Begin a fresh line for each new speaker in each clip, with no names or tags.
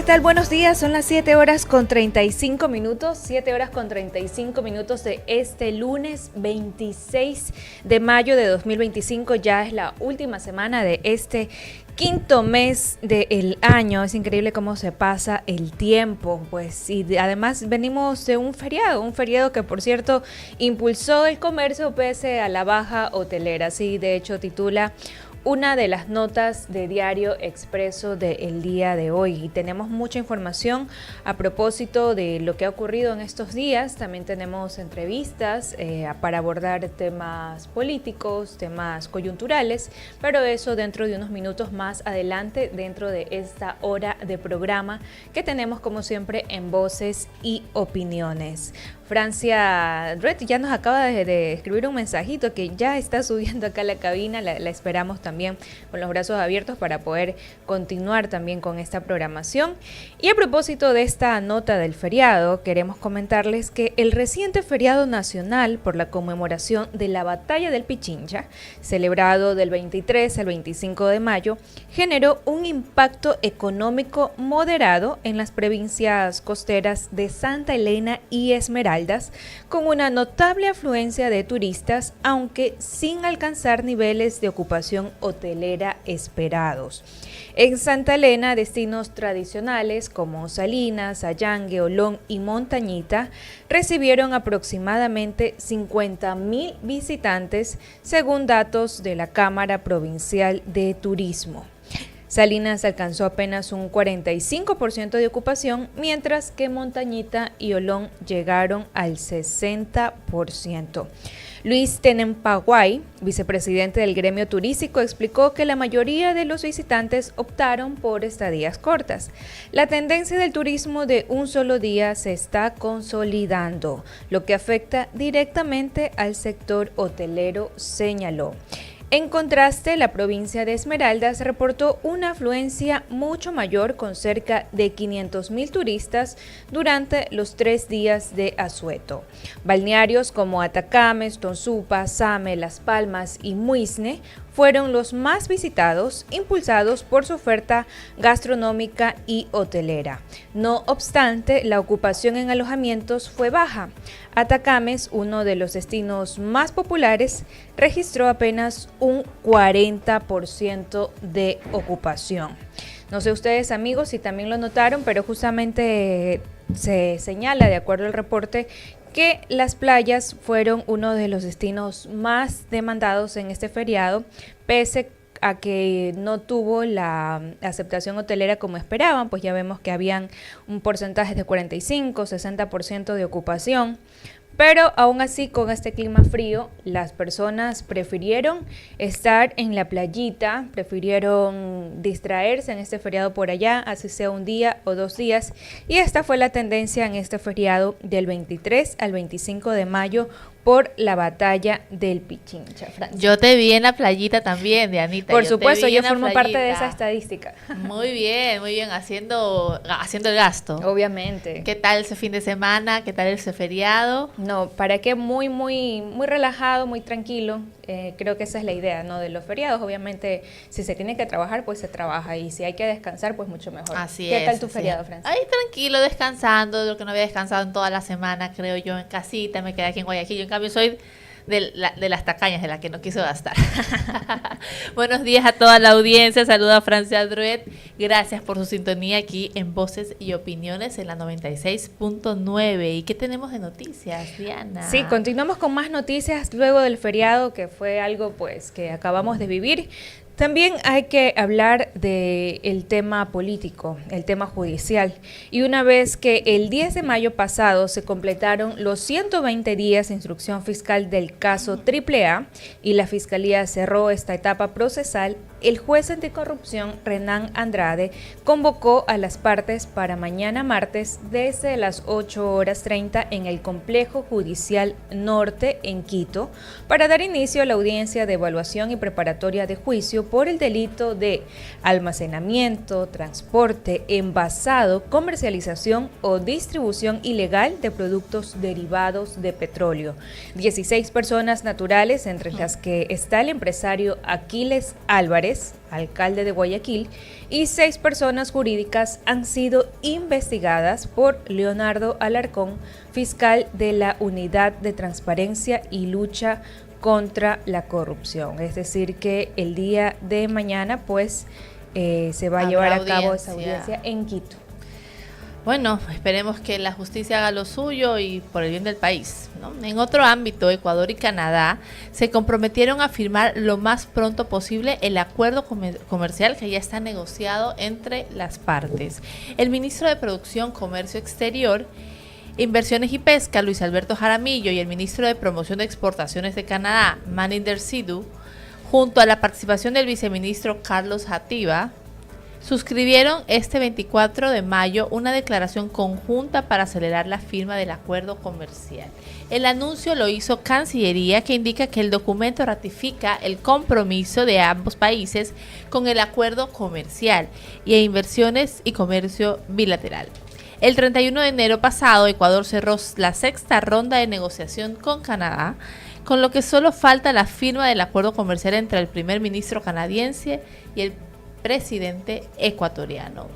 tal? Buenos días, son las 7 horas con 35 minutos, 7 horas con 35 minutos de este lunes 26 de mayo de 2025, ya es la última semana de este quinto mes del año. Es increíble cómo se pasa el tiempo, pues, y además venimos de un feriado que por cierto impulsó el comercio pese a la baja hotelera, así de hecho titula una de las notas de Diario Expreso del día de hoy. Y tenemos mucha información a propósito de lo que ha ocurrido en estos días. También tenemos entrevistas para abordar temas políticos, temas coyunturales, pero eso dentro de unos minutos más adelante, dentro de esta hora de programa que tenemos como siempre en Voces y Opiniones. Francia Dret ya nos acaba de escribir un mensajito que ya está subiendo acá a la cabina, la esperamos también con los brazos abiertos para poder continuar también con esta programación. Y a propósito de esta nota del feriado, queremos comentarles que el reciente feriado nacional por la conmemoración de la Batalla del Pichincha, celebrado del 23 al 25 de mayo, generó un impacto económico moderado en las provincias costeras de Santa Elena y Esmeraldas, con una notable afluencia de turistas, aunque sin alcanzar niveles de ocupación hotelera esperados. En Santa Elena, destinos tradicionales como Salinas, Allangue, Olón y Montañita recibieron aproximadamente 50,000 visitantes, según datos de la Cámara Provincial de Turismo. Salinas alcanzó apenas un 45% de ocupación, mientras que Montañita y Olón llegaron al 60%. Luis Tenempaguay, vicepresidente del gremio turístico, explicó que la mayoría de los visitantes optaron por estadías cortas. La tendencia del turismo de un solo día se está consolidando, lo que afecta directamente al sector hotelero, señaló. En contraste, la provincia de Esmeraldas reportó una afluencia mucho mayor, con cerca de 500,000 turistas durante los 3 días de asueto. Balnearios como Atacames, Tonsupa, Same, Las Palmas y Muisne fueron los más visitados, impulsados por su oferta gastronómica y hotelera. No obstante, la ocupación en alojamientos fue baja. Atacames, uno de los destinos más populares, registró apenas un 40% de ocupación. No sé ustedes, amigos, si también lo notaron, pero justamente se señala, de acuerdo al reporte, que las playas fueron uno de los destinos más demandados en este feriado, pese a que no tuvo la aceptación hotelera como esperaban, pues ya vemos que habían un porcentaje de 45-60% de ocupación. Pero aún así, con este clima frío, las personas prefirieron estar en la playita, prefirieron distraerse en este feriado por allá, así sea un día o 2 días. Y esta fue la tendencia en este feriado del 23 al 25 de mayo por la Batalla del Pichincha, Francia.
Yo te vi en la playita también, Dianita.
Por supuesto, yo formo parte de esa estadística.
Muy bien, haciendo el gasto.
Obviamente.
¿Qué tal ese fin de semana? ¿Qué tal ese feriado?
No, para qué, muy relajado, muy tranquilo. Creo que esa es la idea, ¿no? De los feriados. Obviamente, si se tiene que trabajar, pues se trabaja. Y si hay que descansar, pues mucho mejor.
Así
¿Qué tal tu feriado, Francia?
Ahí tranquilo, descansando, de lo que no había descansado en toda la semana, creo yo, en casita. Me quedé aquí en Guayaquil. Yo, en cambio, soy de las tacañas, de la que no quiso gastar. Buenos días a toda la audiencia. Saluda a Francia Druet. Gracias por su sintonía aquí en Voces y Opiniones en la 96.9. ¿Y qué tenemos de noticias, Diana?
Sí, continuamos con más noticias luego del feriado, que fue algo pues que acabamos de vivir. También hay que hablar del tema político, el tema judicial. Y una vez que el 10 de mayo pasado se completaron los 120 días de instrucción fiscal del caso AAA y la Fiscalía cerró esta etapa procesal, el juez anticorrupción Renan Andrade convocó a las partes para mañana martes desde las 8:30 en el Complejo Judicial Norte en Quito para dar inicio a la audiencia de evaluación y preparatoria de juicio por el delito de almacenamiento, transporte, envasado, comercialización o distribución ilegal de productos derivados de petróleo. 16 personas naturales, entre las que está el empresario Aquiles Álvarez, alcalde de Guayaquil, y 6 personas jurídicas han sido investigadas por Leonardo Alarcón, fiscal de la Unidad de Transparencia y Lucha contra la Corrupción. Es decir, que el día de mañana pues se va a llevar a cabo esa audiencia en Quito.
Bueno, esperemos que la justicia haga lo suyo y por el bien del país, ¿no? En otro ámbito, Ecuador y Canadá se comprometieron a firmar lo más pronto posible el acuerdo comercial que ya está negociado entre las partes. El ministro de Producción, Comercio Exterior, Inversiones y Pesca, Luis Alberto Jaramillo, y el ministro de Promoción de Exportaciones de Canadá, Maninder Sidhu, junto a la participación del viceministro Carlos Jativa, suscribieron este 24 de mayo una declaración conjunta para acelerar la firma del acuerdo comercial. El anuncio lo hizo Cancillería, que indica que el documento ratifica el compromiso de ambos países con el acuerdo comercial y a inversiones y comercio bilateral. El 31 de enero pasado, Ecuador cerró la 6ª ronda de negociación con Canadá, con lo que solo falta la firma del acuerdo comercial entre el primer ministro canadiense y el presidente ecuatoriano.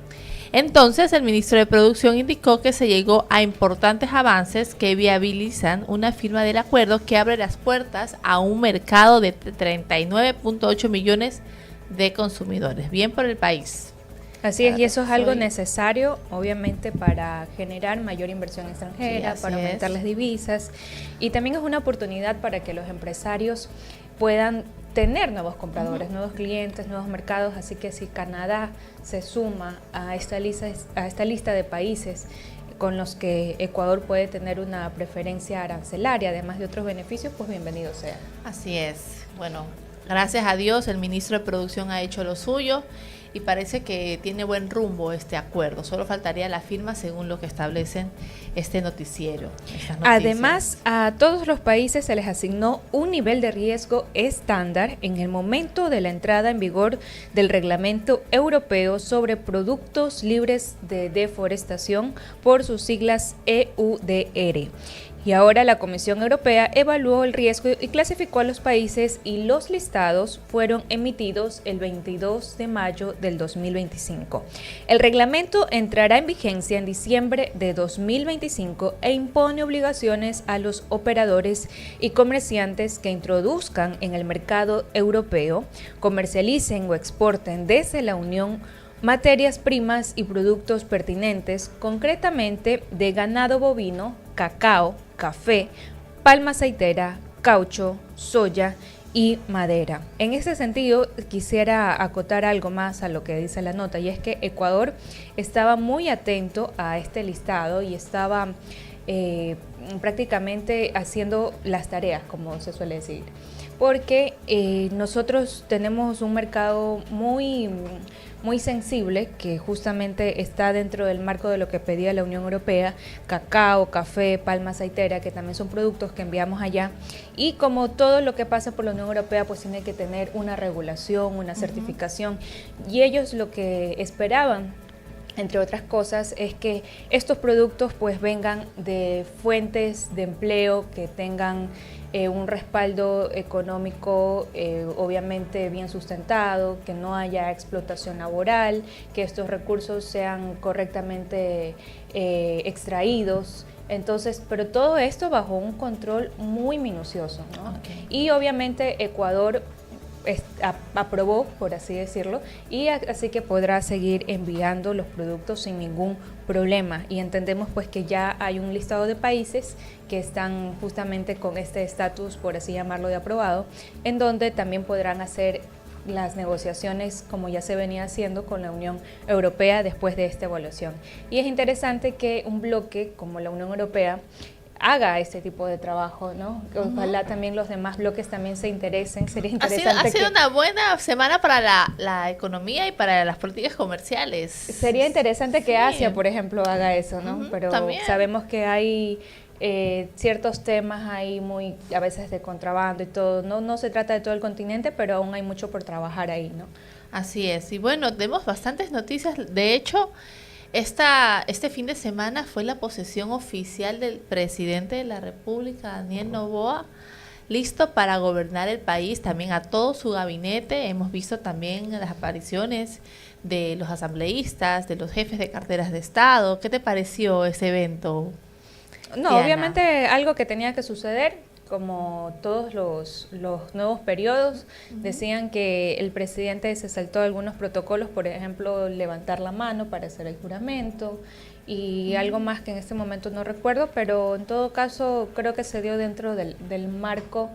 Entonces, el ministro de Producción indicó que se llegó a importantes avances que viabilizan una firma del acuerdo que abre las puertas a un mercado de 39.8 millones de consumidores. Bien por el país.
Así es, y eso es algo necesario, obviamente, para generar mayor inversión extranjera, para aumentar las divisas, y también es una oportunidad para que los empresarios puedan tener nuevos compradores, nuevos clientes, nuevos mercados. Así que si Canadá se suma a esta lista de países con los que Ecuador puede tener una preferencia arancelaria, además de otros beneficios, pues bienvenido sea.
Así es. Bueno, gracias a Dios el ministro de Producción ha hecho lo suyo y parece que tiene buen rumbo este acuerdo. Solo faltaría la firma según lo que establecen este noticiero.
Además, a todos los países se les asignó un nivel de riesgo estándar en el momento de la entrada en vigor del Reglamento Europeo sobre Productos Libres de Deforestación, por sus siglas EUDR. Y ahora la Comisión Europea evaluó el riesgo y clasificó a los países, y los listados fueron emitidos el 22 de mayo del 2025. El reglamento entrará en vigencia en diciembre de 2025 e impone obligaciones a los operadores y comerciantes que introduzcan en el mercado europeo, comercialicen o exporten desde la Unión materias primas y productos pertinentes, concretamente de ganado bovino, cacao, café, palma aceitera, caucho, soya y madera. En ese sentido, quisiera acotar algo más a lo que dice la nota, y es que Ecuador estaba muy atento a este listado y estaba prácticamente haciendo las tareas, como se suele decir, porque nosotros tenemos un mercado muy sensible, que justamente está dentro del marco de lo que pedía la Unión Europea: cacao, café, palma aceitera, que también son productos que enviamos allá, y como todo lo que pasa por la Unión Europea, pues tiene que tener una regulación, una certificación, y ellos lo que esperaban, entre otras cosas, es que estos productos pues vengan de fuentes de empleo que tengan un respaldo económico obviamente bien sustentado, que no haya explotación laboral, que estos recursos sean correctamente extraídos. Entonces, pero todo esto bajo un control muy minucioso, ¿no? Okay. Y obviamente Ecuador aprobó, por así decirlo, y así que podrá seguir enviando los productos sin ningún problema. Y entendemos pues que ya hay un listado de países que están justamente con este estatus, por así llamarlo, de aprobado, en donde también podrán hacer las negociaciones como ya se venía haciendo con la Unión Europea después de esta evaluación. Y es interesante que un bloque como la Unión Europea haga este tipo de trabajo, ¿no? Ojalá también los demás bloques también se interesen. Sería interesante.
Ha sido una buena semana para la economía y para las políticas comerciales.
Sería interesante que Asia, por ejemplo, haga eso, ¿no? Pero también sabemos que hay ciertos temas ahí muy, a veces de contrabando y todo. No se trata de todo el continente, pero aún hay mucho por trabajar ahí, ¿no?
Así es, y bueno, tenemos bastantes noticias. De hecho, este fin de semana fue la posesión oficial del presidente de la República, Daniel Noboa, listo para gobernar el país, también a todo su gabinete. Hemos visto también las apariciones de los asambleístas, de los jefes de carteras de Estado. ¿Qué te pareció ese evento,
No,
Diana?
obviamente algo que tenía que suceder, como todos los nuevos periodos, decían que el presidente se saltó algunos protocolos, por ejemplo, levantar la mano para hacer el juramento y algo más que en este momento no recuerdo, pero en todo caso creo que se dio dentro del marco,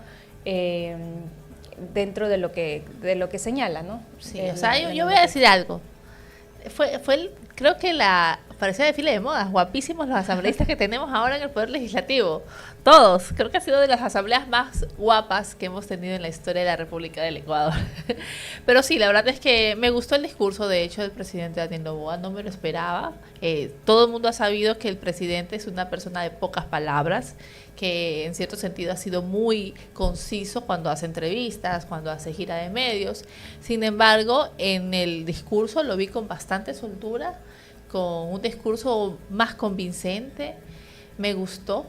dentro de lo que señala, ¿no?
Sí, o sea, yo voy a decir algo. Creo que parecía desfile de modas, guapísimos los asambleístas que tenemos ahora en el Poder Legislativo. Todos, creo que ha sido de las asambleas más guapas que hemos tenido en la historia de la República del Ecuador. Pero sí, la verdad es que me gustó el discurso, de hecho, del presidente Daniel Noboa, no me lo esperaba. Todo el mundo ha sabido que el presidente es una persona de pocas palabras, que en cierto sentido ha sido muy conciso cuando hace entrevistas, cuando hace gira de medios. Sin embargo, en el discurso lo vi con bastante soltura, con un discurso más convincente. Me gustó.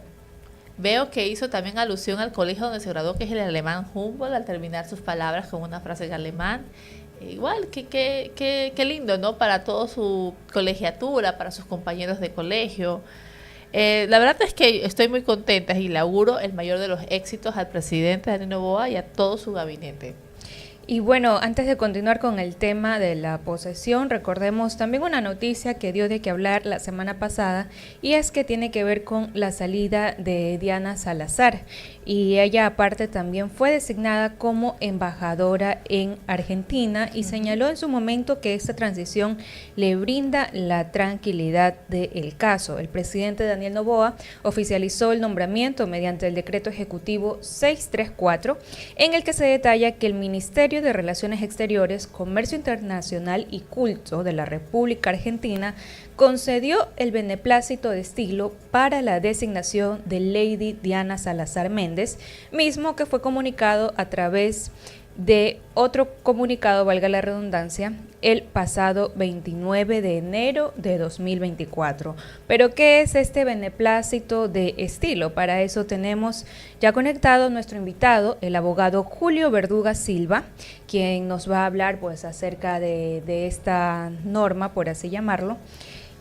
Veo que hizo también alusión al colegio donde se graduó, que es el alemán Humboldt, al terminar sus palabras con una frase en alemán. Igual, qué lindo, ¿no? Para toda su colegiatura, para sus compañeros de colegio. La verdad es que estoy muy contenta y le auguro el mayor de los éxitos al presidente Daniel Noboa y a todo su gabinete.
Y bueno, antes de continuar con el tema de la posesión, recordemos también una noticia que dio de qué hablar la semana pasada, y es que tiene que ver con la salida de Diana Salazar, y ella aparte también fue designada como embajadora en Argentina y señaló en su momento que esta transición le brinda la tranquilidad del caso. El presidente Daniel Noboa oficializó el nombramiento mediante el decreto ejecutivo 634, en el que se detalla que el Ministerio de Relaciones Exteriores, Comercio Internacional y Culto de la República Argentina concedió el beneplácito de estilo para la designación de Lady Diana Salazar Méndez, mismo que fue comunicado a través de otro comunicado, valga la redundancia, el pasado 29 de enero de 2024. Pero, ¿qué es este beneplácito de estilo? Para eso tenemos ya conectado nuestro invitado, el abogado Julio Verduga Silva, quien nos va a hablar pues acerca de esta norma, por así llamarlo.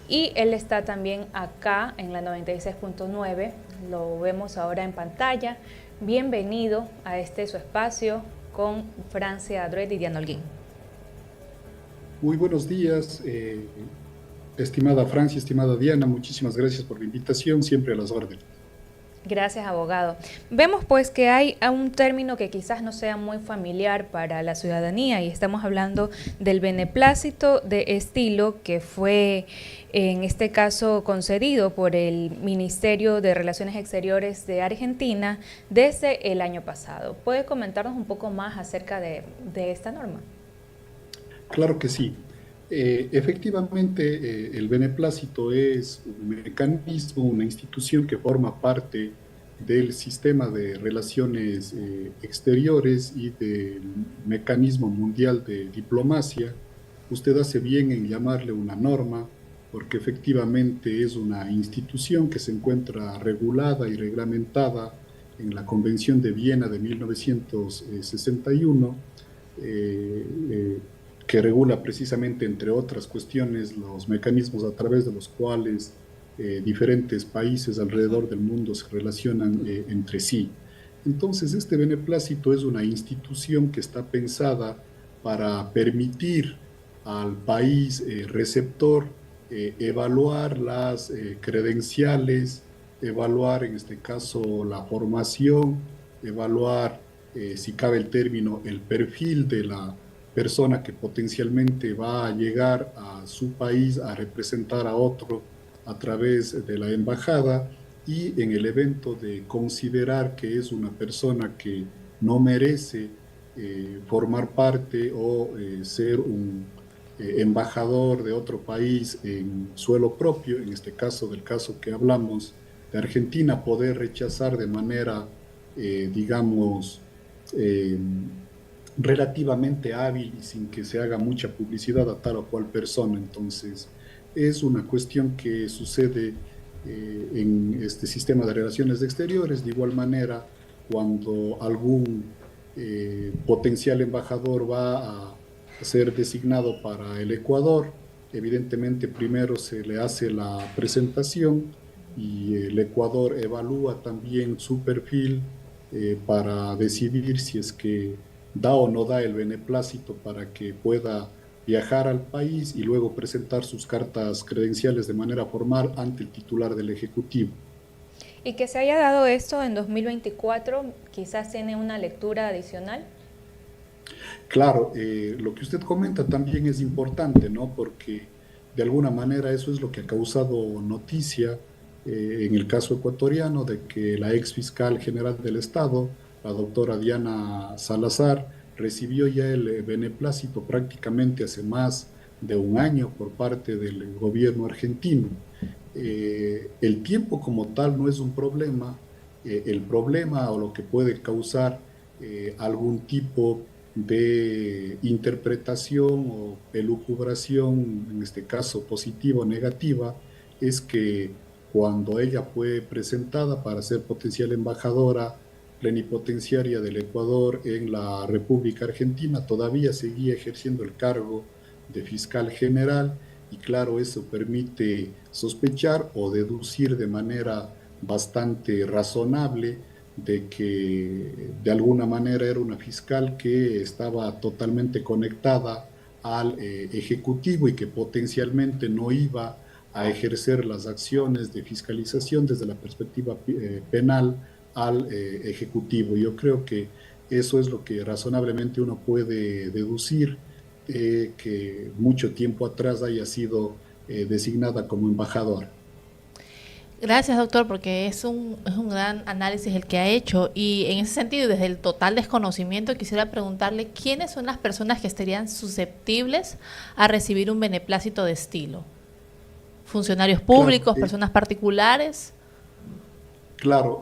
Y él está también acá en la 96.9, lo vemos ahora en pantalla. Bienvenido a su espacio con Francia Adret y Diana Holguín.
Muy buenos días, estimada Francia, estimada Diana, muchísimas gracias por la invitación, siempre a las órdenes.
Gracias, abogado. Vemos pues que hay un término que quizás no sea muy familiar para la ciudadanía y estamos hablando del beneplácito de estilo que fue en este caso concedido por el Ministerio de Relaciones Exteriores de Argentina desde el año pasado. ¿Puede comentarnos un poco más acerca de esta norma?
Claro que sí. Efectivamente, el beneplácito es un mecanismo, una institución que forma parte del sistema de relaciones exteriores y del mecanismo mundial de diplomacia. Usted hace bien en llamarle una norma, porque efectivamente es una institución que se encuentra regulada y reglamentada en la Convención de Viena de 1961, que regula precisamente, entre otras cuestiones, los mecanismos a través de los cuales diferentes países alrededor del mundo se relacionan entre sí. Entonces, este beneplácito es una institución que está pensada para permitir al país receptor evaluar las credenciales, evaluar en este caso la formación, evaluar, si cabe el término, el perfil de la persona que potencialmente va a llegar a su país a representar a otro a través de la embajada, y en el evento de considerar que es una persona que no merece formar parte o ser un embajador de otro país en suelo propio, en este caso del caso que hablamos de Argentina poder rechazar de manera, digamos, eh, relativamente hábil y sin que se haga mucha publicidad a tal o cual persona. Entonces, es una cuestión que sucede en este sistema de relaciones exteriores. De igual manera, cuando algún potencial embajador va a ser designado para el Ecuador, evidentemente primero se le hace la presentación y el Ecuador evalúa también su perfil para decidir si es que da o no da el beneplácito para que pueda viajar al país y luego presentar sus cartas credenciales de manera formal ante el titular del Ejecutivo.
Y que se haya dado esto en 2024, quizás tiene una lectura adicional.
Claro, lo que usted comenta también es importante, ¿no? Porque de alguna manera eso es lo que ha causado noticia en el caso ecuatoriano de que la ex fiscal general del Estado, la doctora Diana Salazar, recibió ya el beneplácito prácticamente hace más de un año por parte del gobierno argentino. El tiempo como tal no es un problema, el problema o lo que puede causar algún tipo de interpretación o elucubración, en este caso positiva o negativa, es que cuando ella fue presentada para ser potencial embajadora plenipotenciaria del Ecuador en la República Argentina, todavía seguía ejerciendo el cargo de fiscal general y claro, eso permite sospechar o deducir de manera bastante razonable de que de alguna manera era una fiscal que estaba totalmente conectada al Ejecutivo y que potencialmente no iba a ejercer las acciones de fiscalización desde la perspectiva penal al Ejecutivo. Yo creo que eso es lo que razonablemente uno puede deducir, que mucho tiempo atrás haya sido designada como embajadora.
Gracias, doctor, porque es un gran análisis el que ha hecho y en ese sentido, desde el total desconocimiento, quisiera preguntarle quiénes son las personas que estarían susceptibles a recibir un beneplácito de estilo. ¿Funcionarios
Claro,
públicos, personas particulares?
claro.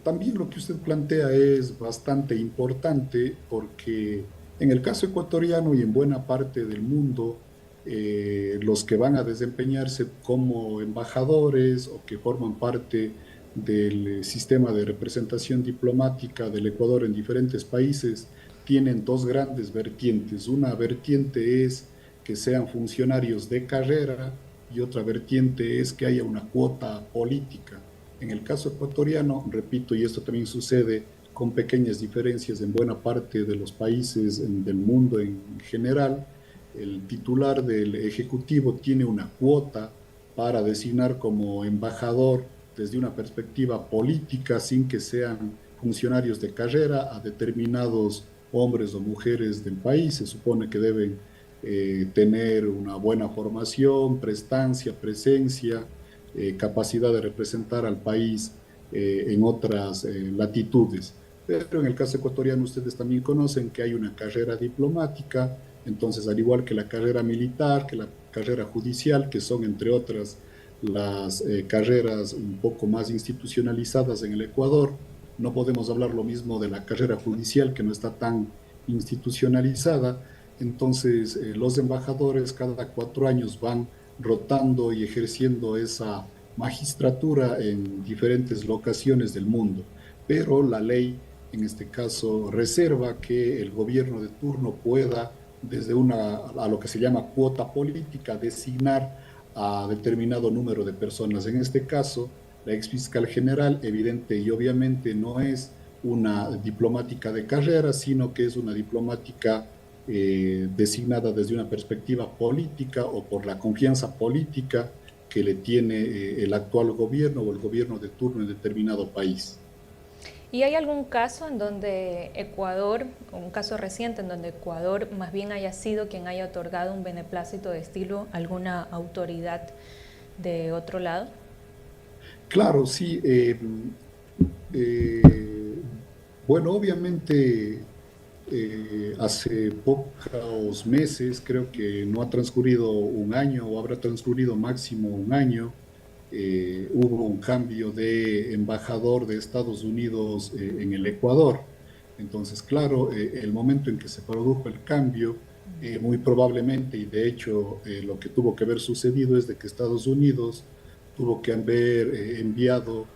También lo que usted plantea es bastante importante porque en el caso ecuatoriano y en buena parte del mundo, los que van a desempeñarse como embajadores o que forman parte del sistema de representación diplomática del Ecuador en diferentes países tienen dos grandes vertientes. Una vertiente es que sean funcionarios de carrera y otra vertiente es que haya una cuota política. En el caso ecuatoriano, repito, y esto también sucede con pequeñas diferencias en buena parte de los países del mundo en general, el titular del Ejecutivo tiene una cuota para designar como embajador desde una perspectiva política, sin que sean funcionarios de carrera, a determinados hombres o mujeres del país. Se supone que deben tener una buena formación, prestancia, presencia, capacidad de representar al país en otras latitudes. Pero en el caso ecuatoriano ustedes también conocen que hay una carrera diplomática, entonces al igual que la carrera militar, que la carrera judicial, que son entre otras las carreras un poco más institucionalizadas en el Ecuador, no podemos hablar lo mismo de la carrera judicial que no está tan institucionalizada. Entonces los embajadores cada 4 años van rotando y ejerciendo esa magistratura en diferentes locaciones del mundo. Pero la ley, en este caso, reserva que el gobierno de turno pueda, desde a lo que se llama cuota política, designar a determinado número de personas. En este caso, la ex fiscal general, evidente y obviamente, no es una diplomática de carrera, sino que es una diplomática designada desde una perspectiva política o por la confianza política que le tiene el actual gobierno o el gobierno de turno en determinado país.
¿Y hay algún caso en donde Ecuador, un caso reciente en donde Ecuador más bien haya sido quien haya otorgado un beneplácito de estilo a alguna autoridad de otro lado?
Claro, sí. Bueno, obviamente hace pocos meses, creo que no ha transcurrido un año o habrá transcurrido máximo un año, hubo un cambio de embajador de Estados Unidos en el Ecuador. Entonces, claro, el momento en que se produjo el cambio, muy probablemente, y de hecho lo que tuvo que haber sucedido es de que Estados Unidos tuvo que haber enviado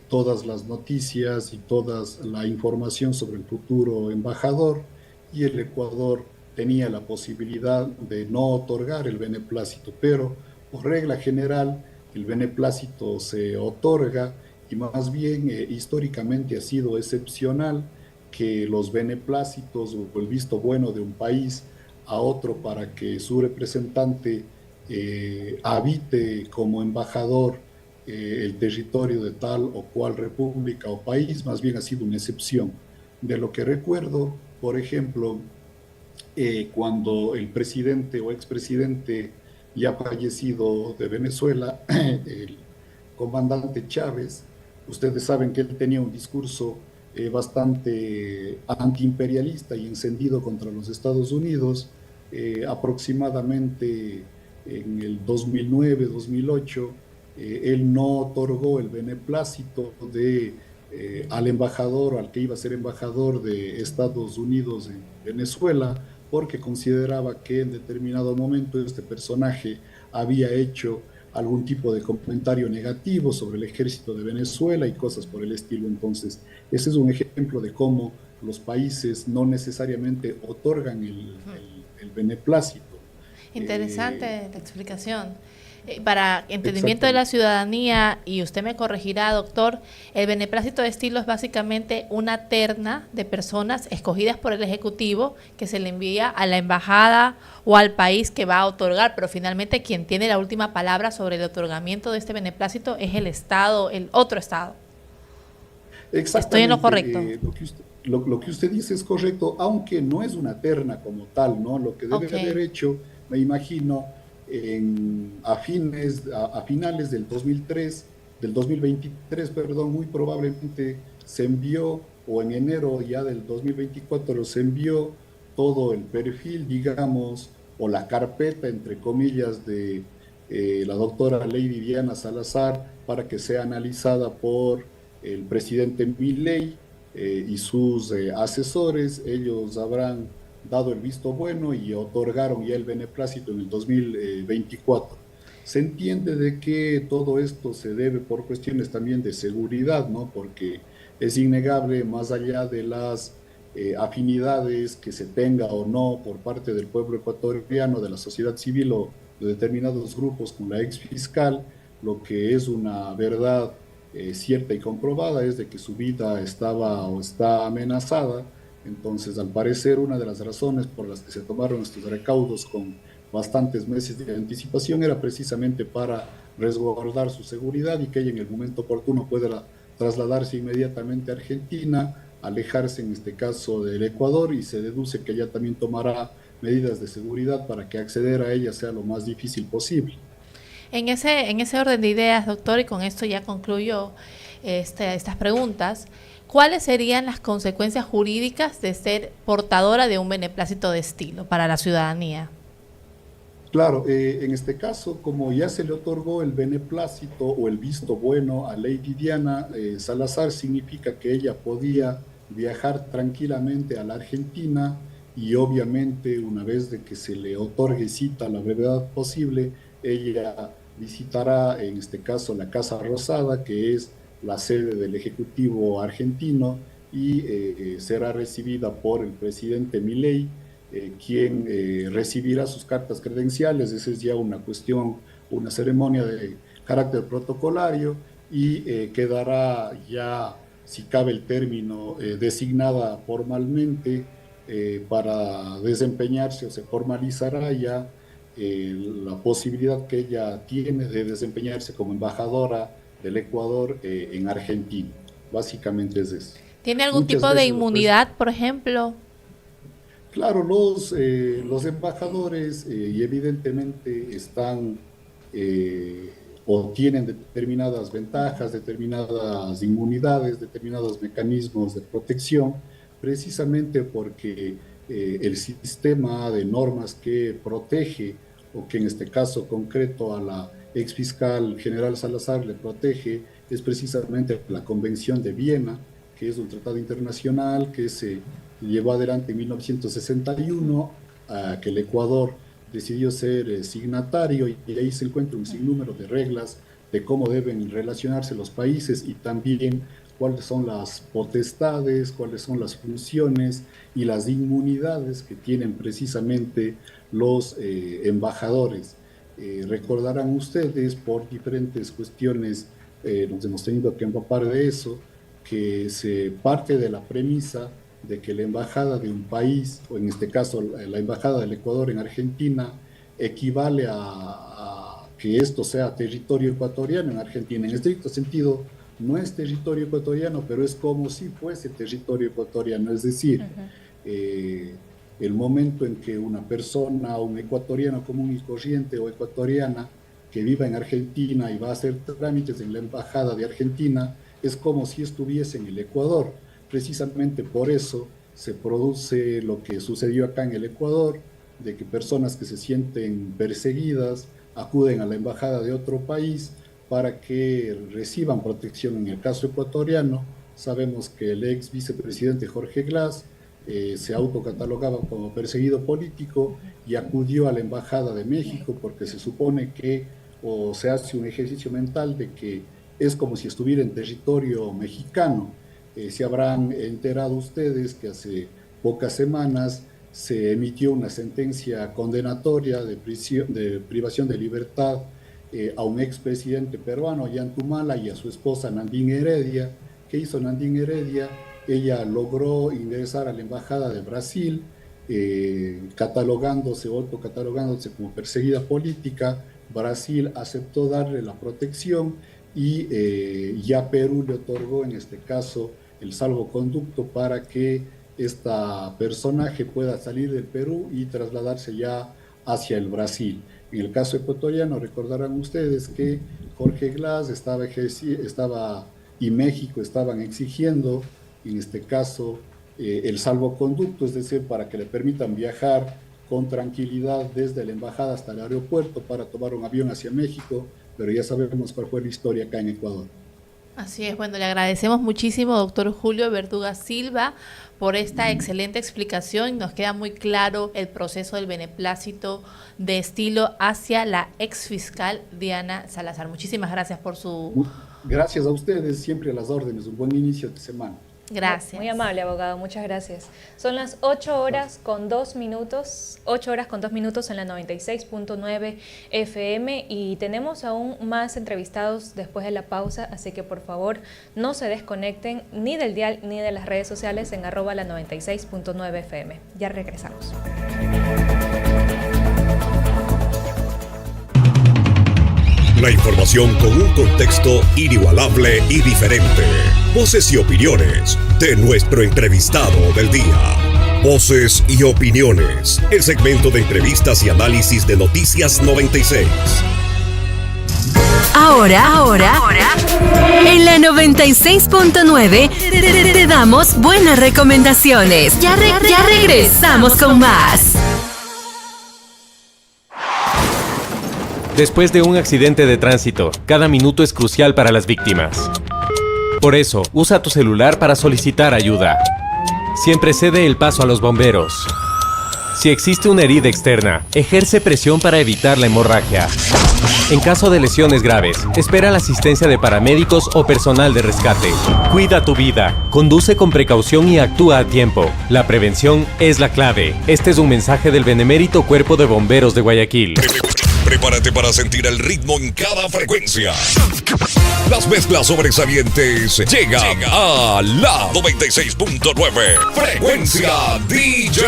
todas las noticias y toda la información sobre el futuro embajador, y el Ecuador tenía la posibilidad de no otorgar el beneplácito, pero por regla general el beneplácito se otorga, y más bien históricamente ha sido excepcional que los beneplácitos o el visto bueno de un país a otro para que su representante habite como embajador el territorio de tal o cual república o país, más bien ha sido una excepción. De lo que recuerdo, por ejemplo, cuando el presidente o expresidente ya fallecido de Venezuela, el comandante Chávez, ustedes saben que él tenía un discurso bastante antiimperialista y encendido contra los Estados Unidos, aproximadamente en el 2009-2008, él no otorgó el beneplácito al embajador o al que iba a ser embajador de Estados Unidos en Venezuela, porque consideraba que en determinado momento este personaje había hecho algún tipo de comentario negativo sobre el ejército de Venezuela y cosas por el estilo. Entonces, ese es un ejemplo de cómo los países no necesariamente otorgan el beneplácito.
Interesante la explicación. Para entendimiento de la ciudadanía, y usted me corregirá, doctor, el beneplácito de estilo es básicamente una terna de personas escogidas por el Ejecutivo que se le envía a la embajada o al país que va a otorgar, pero finalmente quien tiene la última palabra sobre el otorgamiento de este beneplácito es el Estado, el otro Estado. ¿Estoy en lo correcto?
Lo que usted dice es correcto, aunque no es una terna como tal, ¿no? Lo que debe haber hecho, me imagino, a finales del 2023, perdón, muy probablemente se envió, o en enero ya del 2024 se envió todo el perfil, digamos, o la carpeta, entre comillas, de la doctora Lady Diana Salazar para que sea analizada por el presidente Milei y sus asesores. Ellos habrán dado el visto bueno y otorgaron ya el beneplácito en el 2024. Se entiende de que todo esto se debe por cuestiones también de seguridad, ¿no? Porque es innegable, más allá de las afinidades que se tenga o no por parte del pueblo ecuatoriano, de la sociedad civil o de determinados grupos con la ex fiscal, lo que es una verdad cierta y comprobada es de que su vida estaba o está amenazada. Entonces, al parecer, una de las razones por las que se tomaron estos recaudos con bastantes meses de anticipación era precisamente para resguardar su seguridad y que ella en el momento oportuno pueda trasladarse inmediatamente a Argentina, alejarse en este caso del Ecuador, y se deduce que ella también tomará medidas de seguridad para que acceder a ella sea lo más difícil posible.
En ese orden de ideas, doctor, y con esto ya concluyo estas preguntas, ¿cuáles serían las consecuencias jurídicas de ser portadora de un beneplácito de estilo para la ciudadanía?
Claro, en este caso, como ya se le otorgó el beneplácito o el visto bueno a Lady Diana Salazar, significa que ella podía viajar tranquilamente a la Argentina, y obviamente una vez de que se le otorgue cita a la brevedad posible, ella visitará en este caso la Casa Rosada, que es la sede del Ejecutivo argentino, y será recibida por el presidente Milei, quien recibirá sus cartas credenciales. Esa es ya una cuestión, una ceremonia de carácter protocolario, y quedará ya, si cabe el término, designada formalmente para desempeñarse, o se formalizará ya la posibilidad que ella tiene de desempeñarse como embajadora del Ecuador en Argentina. Básicamente es eso.
¿Tiene algún tipo de inmunidad, por ejemplo?
Claro, los embajadores y evidentemente están o tienen determinadas ventajas, determinadas inmunidades, determinados mecanismos de protección, precisamente porque el sistema de normas que protege, o que en este caso concreto a la exfiscal general Salazar le protege es precisamente la Convención de Viena, que es un tratado internacional que se llevó adelante en 1961, que el Ecuador decidió ser signatario, y ahí se encuentra un sinnúmero de reglas de cómo deben relacionarse los países y también cuáles son las potestades, cuáles son las funciones y las inmunidades que tienen precisamente los embajadores. Recordarán ustedes, por diferentes cuestiones, nos hemos tenido que empapar de eso, que se parte de la premisa de que la embajada de un país, o en este caso la embajada del Ecuador en Argentina, equivale a que esto sea territorio ecuatoriano en Argentina. En estricto sentido, no es territorio ecuatoriano, pero es como si fuese territorio ecuatoriano. Es decir, el momento en que una persona, un ecuatoriano común y corriente o ecuatoriana que viva en Argentina y va a hacer trámites en la embajada de Argentina, es como si estuviese en el Ecuador. Precisamente por eso se produce lo que sucedió acá en el Ecuador, de que personas que se sienten perseguidas acuden a la embajada de otro país para que reciban protección. En el caso ecuatoriano, sabemos que el ex vicepresidente Jorge Glass se autocatalogaba como perseguido político y acudió a la embajada de México porque se supone que, o se hace un ejercicio mental de que es como si estuviera en territorio mexicano. Se habrán enterado ustedes que hace pocas semanas se emitió una sentencia condenatoria de privación de libertad a un expresidente peruano, Ollantumala, y a su esposa Nadine Heredia. ¿Qué hizo Nadine Heredia? Ella logró ingresar a la embajada de Brasil, autocatalogándose como perseguida política. Brasil aceptó darle la protección y ya Perú le otorgó en este caso el salvoconducto para que esta personaje pueda salir del Perú y trasladarse ya hacia el Brasil. En el caso ecuatoriano, recordarán ustedes que Jorge Glass y México estaban exigiendo, en este caso, el salvoconducto, es decir, para que le permitan viajar con tranquilidad desde la embajada hasta el aeropuerto para tomar un avión hacia México, pero ya sabemos cuál fue la historia acá en Ecuador.
Así es, bueno, le agradecemos muchísimo, doctor Julio Verduga Silva, por esta excelente explicación. Nos queda muy claro el proceso del beneplácito de estilo hacia la exfiscal Diana Salazar. Muchísimas gracias por su...
Gracias a ustedes, siempre a las órdenes. Un buen inicio de semana.
Gracias.
Muy amable, abogado, muchas gracias. Son las 8 horas con 2 minutos, 8 horas con 2 minutos en la 96.9 FM y tenemos aún más entrevistados después de la pausa, así que por favor no se desconecten ni del dial ni de las redes sociales en @ la 96.9 FM. Ya regresamos.
La información con un contexto inigualable y diferente. Voces y opiniones de nuestro entrevistado del día. Voces y opiniones. El segmento de entrevistas y análisis de Noticias 96.
Ahora, en la 96.9 te damos buenas recomendaciones. Ya regresamos con más.
Después de un accidente de tránsito, cada minuto es crucial para las víctimas. Por eso, usa tu celular para solicitar ayuda. Siempre cede el paso a los bomberos. Si existe una herida externa, ejerce presión para evitar la hemorragia. En caso de lesiones graves, espera la asistencia de paramédicos o personal de rescate. Cuida tu vida, conduce con precaución y actúa a tiempo. La prevención es la clave. Este es un mensaje del Benemérito Cuerpo de Bomberos de Guayaquil.
Prepárate para sentir el ritmo en cada frecuencia. Las mezclas sobresalientes llegan a la 96.9 Frecuencia DJ.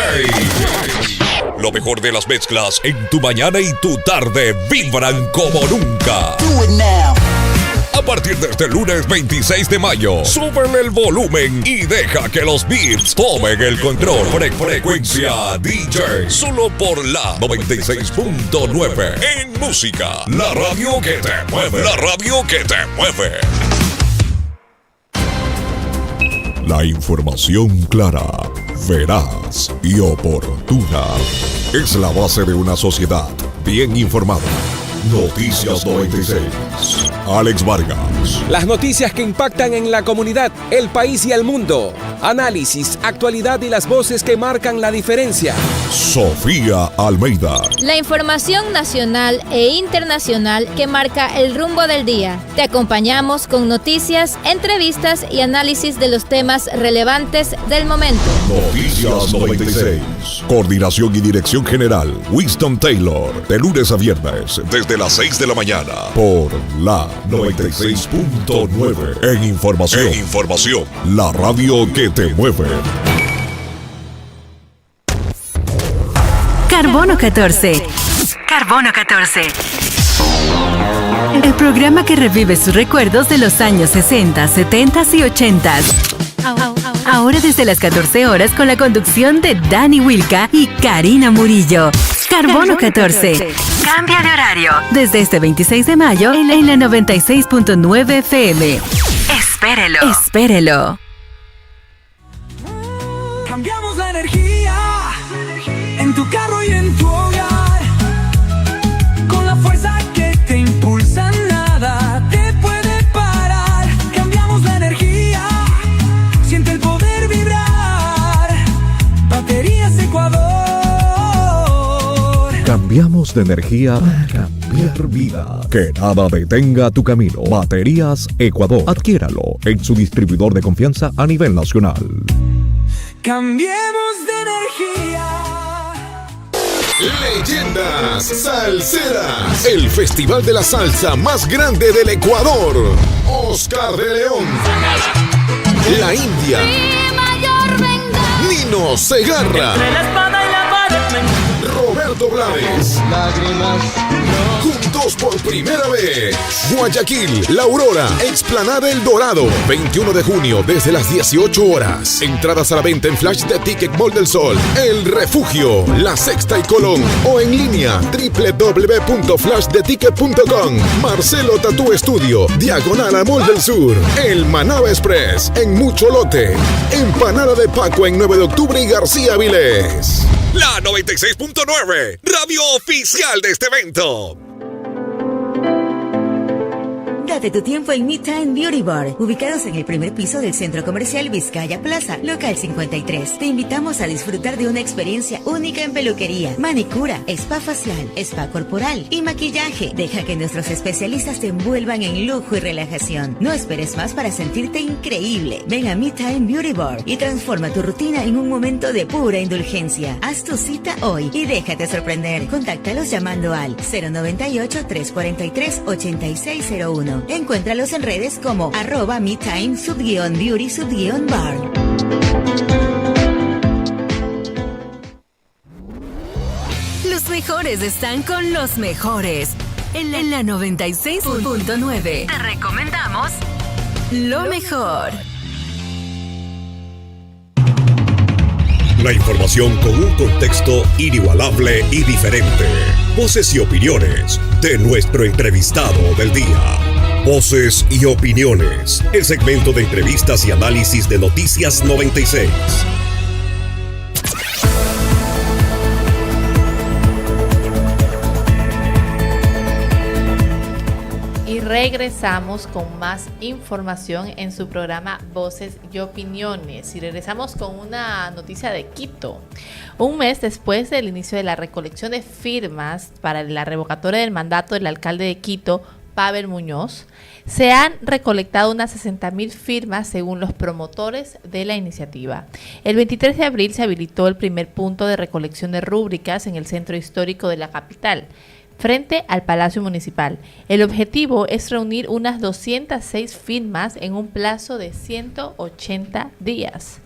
Lo mejor de las mezclas en tu mañana y tu tarde vibran como nunca. A partir de este lunes 26 de mayo, súbele el volumen y deja que los beats tomen el control. Frecuencia DJ, solo por la 96.9. En música, la radio que te mueve. La radio que te mueve. La información clara, veraz y oportuna es la base de una sociedad bien informada. Noticias 96. Alex Vargas.
Las noticias que impactan en la comunidad, el país y el mundo. Análisis, actualidad y las voces que marcan la diferencia.
Sofía Almeida.
La información nacional e internacional que marca el rumbo del día. Te acompañamos con noticias, entrevistas y análisis de los temas relevantes del momento.
Noticias 96. Coordinación y dirección general, Winston Taylor. De lunes a viernes, desde las 6 de la mañana. Por la 96.9. En información. La radio que te mueve.
Carbono 14. Carbono 14. El programa que revive sus recuerdos de los años 60, 70 y 80. Ahora desde las 14 horas con la conducción de Dani Wilca y Karina Murillo. Carbono 14. Cambia de horario. Desde este 26 de mayo en la 96.9 FM. Espérelo.
Cambiamos la energía en tu carro y en tu hogar. Con la fuerza que te impulsa, nada te puede parar. Cambiamos la energía, siente el poder vibrar. Baterías Ecuador.
Cambiamos de energía para cambiar vida. Que nada detenga tu camino. Baterías Ecuador. Adquiéralo en su distribuidor de confianza a nivel nacional.
Cambiemos de energía.
Leyendas Salseras. El festival de la salsa más grande del Ecuador. Oscar de León. La India. Nino Segarra. Roberto Blades. Juntos por primera vez. Guayaquil, La Aurora, Explanada El Dorado. 21 de junio desde las 18 horas. Entradas a la venta en Flash de Ticket Mall del Sol, El Refugio, La Sexta y Colón. O en línea www.flashdeticket.com. Marcelo Tatú Estudio, diagonal a Mall del Sur. El Manaba Express en Mucho Lote. Empanada de Paco en 9 de octubre y García Vilés.
La 96.9, radio oficial de este evento.
Date tu tiempo en Midtime Beauty Bar, ubicados en el primer piso del Centro Comercial Vizcaya Plaza, local 53. Te invitamos a disfrutar de una experiencia única en peluquería, manicura, spa facial, spa corporal y maquillaje. Deja que nuestros especialistas te envuelvan en lujo y relajación. No esperes más para sentirte increíble. Ven a Midtime Beauty Bar y transforma tu rutina en un momento de pura indulgencia. Haz tu cita hoy y déjate sorprender. Contáctalos llamando al 098-343-8601. Encuéntralos en redes como @MeTime_Beauty_Bar.
Los mejores están con los mejores. En la 96.9. Te recomendamos lo mejor.
La información con un contexto inigualable y diferente. Voces y opiniones de nuestro entrevistado del día. Voces y opiniones. El segmento de entrevistas y análisis de Noticias 96.
Y regresamos con más información en su programa Voces y Opiniones. Y regresamos con una noticia de Quito. Un mes después del inicio de la recolección de firmas para la revocatoria del mandato del alcalde de Quito, Pavel Muñoz, se han recolectado unas 60.000 firmas según los promotores de la iniciativa. El 23 de abril se habilitó el primer punto de recolección de rúbricas en el centro histórico de la capital, frente al Palacio Municipal. El objetivo es reunir unas 206 firmas en un plazo de 180 días.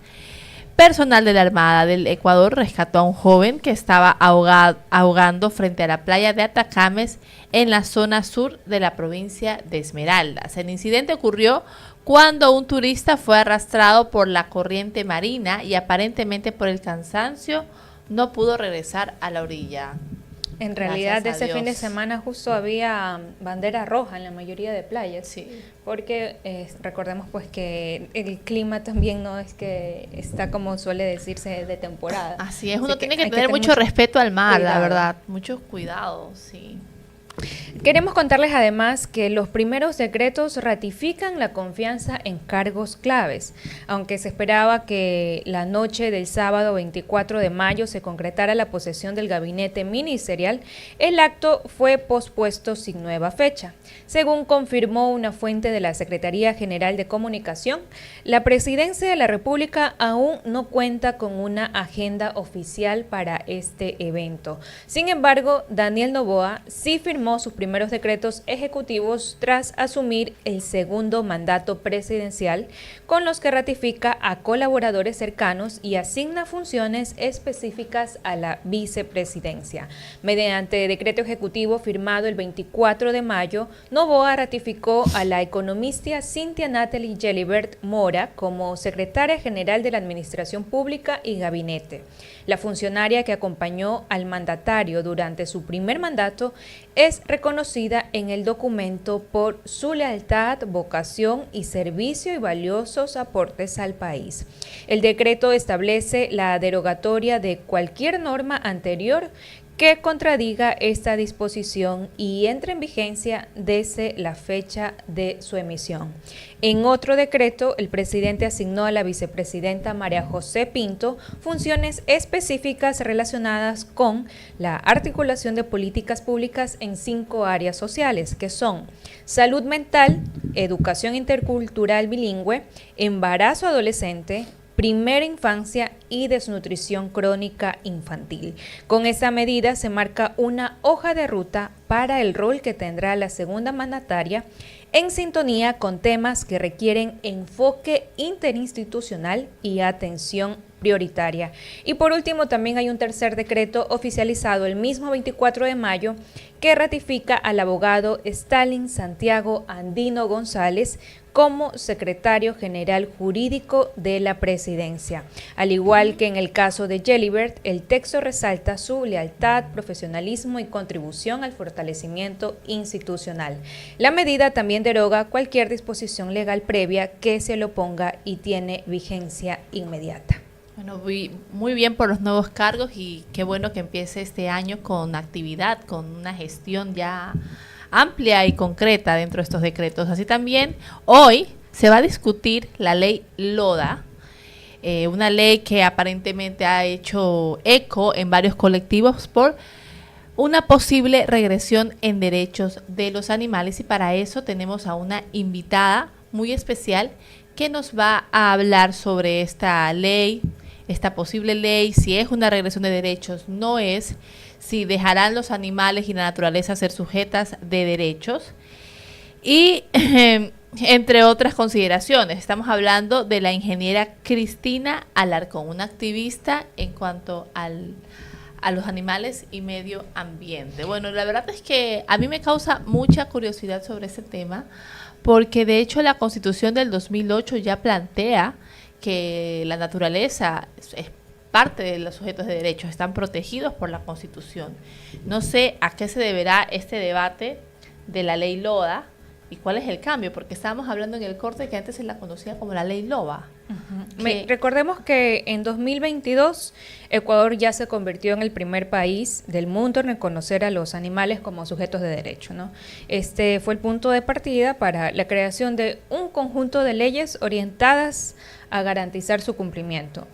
Personal de la Armada del Ecuador rescató a un joven que estaba ahogando frente a la playa de Atacames en la zona sur de la provincia de Esmeraldas. El incidente ocurrió cuando un turista fue arrastrado por la corriente marina y aparentemente por el cansancio no pudo regresar a la orilla.
En realidad,
Gracias a
ese fin de
Dios.
semana justo había bandera roja en la mayoría de playas,
Sí.
porque recordemos pues que el clima también no es que está, como suele decirse, de temporada.
Así es, uno
Así
tiene que
hay
tener mucho respeto al mar, la
cuidado.
verdad, mucho cuidado, sí.
Queremos contarles además que los primeros decretos ratifican la confianza en cargos claves. Aunque se esperaba que la noche del sábado 24 de mayo se concretara la posesión del gabinete ministerial, el acto fue pospuesto sin nueva fecha. Según confirmó una fuente de la Secretaría General de Comunicación, la Presidencia de la República aún no cuenta con una agenda oficial para este evento. Sin embargo, Daniel Noboa sí firmó sus primeros decretos ejecutivos tras asumir el segundo mandato presidencial, con los que ratifica a colaboradores cercanos y asigna funciones específicas a la vicepresidencia. Mediante decreto ejecutivo firmado el 24 de mayo, Noboa ratificó a la economista Cynthia Natalie Gelibert Mora como secretaria general de la Administración Pública y Gabinete. La funcionaria que acompañó al mandatario durante su primer mandato es reconocida en el documento por su lealtad, vocación y servicio y valiosos aportes al país. El decreto establece la derogatoria de cualquier norma anterior que contradiga esta disposición y entre en vigencia desde la fecha de su emisión. En otro decreto, el presidente asignó a la vicepresidenta María José Pinto funciones específicas relacionadas con la articulación de políticas públicas en 5 áreas sociales, que son salud mental, educación intercultural bilingüe, embarazo adolescente, primera infancia y desnutrición crónica infantil. Con esta medida se marca una hoja de ruta para el rol que tendrá la segunda mandataria en sintonía con temas que requieren enfoque interinstitucional y atención prioritaria. Y por último, también hay un tercer decreto oficializado el mismo 24 de mayo que ratifica al abogado Stalin Santiago Andino González como secretario general jurídico de la presidencia. Al igual que en el caso de Gelibert, el texto resalta su lealtad, profesionalismo y contribución al fortalecimiento institucional. La medida también deroga cualquier disposición legal previa que se le oponga y tiene vigencia inmediata.
Bueno, muy bien por los nuevos cargos y qué bueno que empiece este año con actividad, con una gestión ya amplia y concreta dentro de estos decretos. Así también hoy se va a discutir la ley LODA, una ley que aparentemente ha hecho eco en varios colectivos por una posible regresión en derechos de los animales, y para eso tenemos a una invitada muy especial que nos va a hablar sobre esta ley, esta posible ley, si es una regresión de derechos, no es, si dejarán los animales y la naturaleza ser sujetas de derechos y entre otras consideraciones. Estamos hablando de la ingeniera Cristina Alarcón, una activista en cuanto a los animales y medio ambiente. Bueno, la verdad es que a mí me causa mucha curiosidad sobre ese tema, porque de hecho la Constitución del 2008 ya plantea que la naturaleza es parte de los sujetos de derechos, están protegidos por la Constitución. No sé a qué se deberá este debate de la ley LODA y cuál es el cambio, porque estábamos hablando en el corte que antes se la conocía como la ley LOBA.
Recordemos que en 2022 Ecuador ya se convirtió en el primer país del mundo en reconocer a los animales como sujetos de derecho, ¿no? Este fue el punto de partida para la creación de un conjunto de leyes orientadas a garantizar su cumplimiento.